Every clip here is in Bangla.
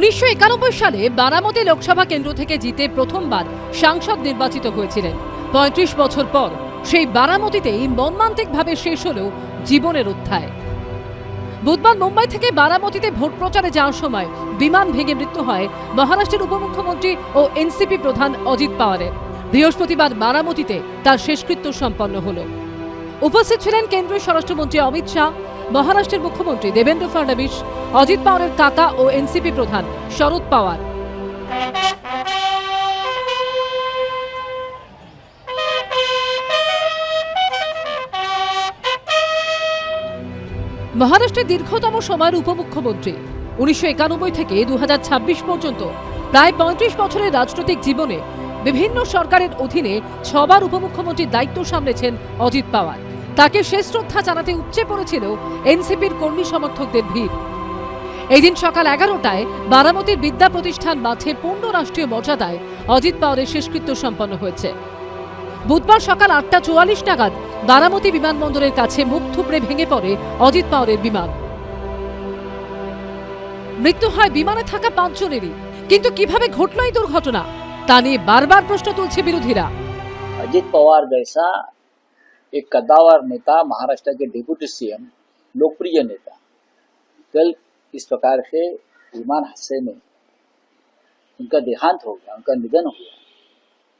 1991 সালে বারামতি লোকসভা কেন্দ্র থেকে জিতে প্রথমবার সাংসদ নির্বাচিত হয়েছিলেন। 35 বছর পর সেই বারামতিতেই মর্মান্তিকভাবে শেষ হলো জীবনের অধ্যায়। বুধবার মুম্বাই থেকে বারামতিতে ভোট প্রচারে যাওয়ার সময় বিমান ভেঙে মৃত্যু হয় মহারাষ্ট্রের উপমুখ্যমন্ত্রী ও এনসিপি প্রধান অজিত পাওয়ারের। বৃহস্পতিবার বারামতিতে তার শেষকৃত্য সম্পন্ন হলো। উপস্থিত ছিলেন কেন্দ্রীয় স্বরাষ্ট্রমন্ত্রী অমিত শাহ, মহারাষ্ট্রের মুখ্যমন্ত্রী দেবেন্দ্র ফডনবিস, অজিত পাওয়ারের কাকা ও এনসিপি প্রধান শরদ পাওয়ার। মহারাষ্ট্রের দীর্ঘতম সময়ের উপমুখ্যমন্ত্রী 1991 থেকে 2026 পর্যন্ত প্রায় 35 বছরের রাজনৈতিক জীবনে বিভিন্ন সরকারের অধীনে 6 বার উপমুখ্যমন্ত্রীর দায়িত্ব সামলেছেন অজিত পাওয়ার। তাকে শেষ শ্রদ্ধা জানাতে উপচে পড়েছিল এনসিপির কর্মী সমর্থকদের ভিড়। এই দিন সকাল 11টায় বারামতির বিদ্যা প্রতিষ্ঠান মাঠে পূর্ণ রাষ্ট্রীয় মর্যাদায় অজিত পাওয়ারের শেষকৃত্য সম্পন্ন হয়েছে। বুধবার সকাল 8:44 নাগাদ বারামতি বিমানবন্দরের কাছে মুখ থুবড়ে ভেঙে পড়ে অজিত পাওয়ারের বিমান। মৃত্যু হয় বিমানে থাকা 5 জনেরই। কিন্তু কিভাবে ঘটল এই দুর্ঘটনা তা নিয়ে বারবার প্রশ্ন তুলছে বিরোধীরা। अजित पवार जैसा एक कद्दावर नेता, महाराष्ट्र के डिप्टी सीएम, लोकप्रिय नेता, कल इस प्रकार से विमान हादसे में उनका देहांत हो गया, उनका निधन हो गया।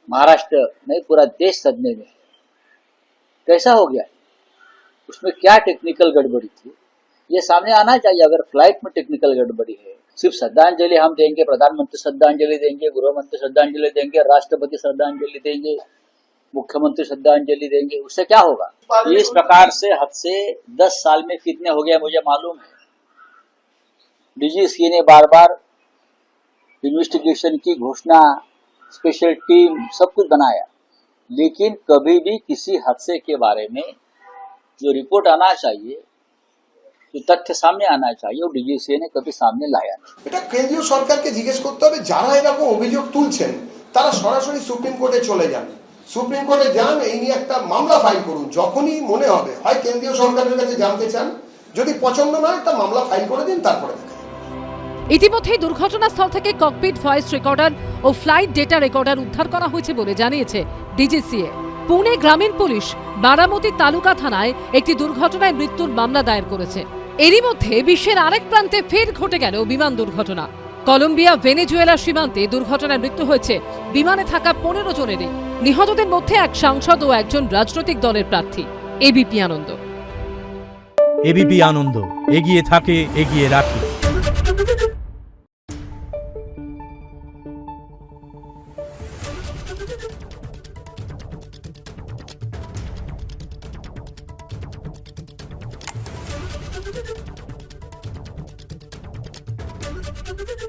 महाराष्ट्र नहीं, पूरा देश सदमे में है। कैसा हो गया? उसमें क्या टेक्निकल गड़बड़ी थी, ये सामने आना चाहिए। अगर फ्लाइट में टेक्निकल गड़बड़ी है, सिर्फ श्रद्धांजलि हम देंगे, प्रधानमंत्री श्रद्धांजलि देंगे, गृहमंत्री श्रद्धांजलि देंगे, राष्ट्रपति श्रद्धांजलि देंगे, मुख्यमंत्री श्रद्धांजलि देंगे, उससे क्या होगा? इस प्रकार से हद से 10 साल में कितने हो गया मुझे मालूम है। डीजीसीए ने बार बार इन्वेस्टिगेशन की घोषणा, स्पेशल टीम, सब कुछ बनाया, लेकिन कभी भी किसी हादसे के बारे में जो रिपोर्ट आना चाहिए, जो तथ्य सामने आना चाहिए, वो डीजीसीए ने कभी सामने लाया नहीं। এটা কেন্দ্রীয় সরকারকে জিজ্ঞেস করতে হবে। যারা এরকম অভিযোগ তুলছেন তারা সরাসরি সুপ্রিম কোর্টে চলে যান, সুপ্রিম কোর্টে যান, এই নিয়ে একটা মামলা ফাইল করুন। যখনই মনে হবে, হয় কেন্দ্রীয় সরকারের কাছে জানতে চান, যদি পছন্দ না একটা মামলা ফাইল করে দিন, তারপরে দেখা যাবে। ইতিমধ্যেই দুর্ঘটনাস্থল থেকে ককপিট ভয়েস রেকর্ডার ও ফ্লাইট ডেটা রেকর্ডার উদ্ধার করা হয়েছে বলে জানিয়েছে ডিজিসিএ। পুনে গ্রামীণ পুলিশ বারামতি তালুকা থানায় একটি দুর্ঘটনায় মৃত্যুর মামলা দায়ের করেছে। এরই মধ্যে বিশ্বের আরেক প্রান্তে ফের ঘটে গেল বিমান দুর্ঘটনা। কলম্বিয়া ভেনেজুয়েলা সীমান্তে দুর্ঘটনায় মৃত্যু হয়েছে বিমানে থাকা 15 জনেরই। নিহতদের মধ্যে এক সাংসদ ও একজন রাজনৈতিক দলের প্রার্থী। এবিপি আনন্দ। এবিপি আনন্দ, এগিয়ে থাকে, এগিয়ে রাখে। Thank you.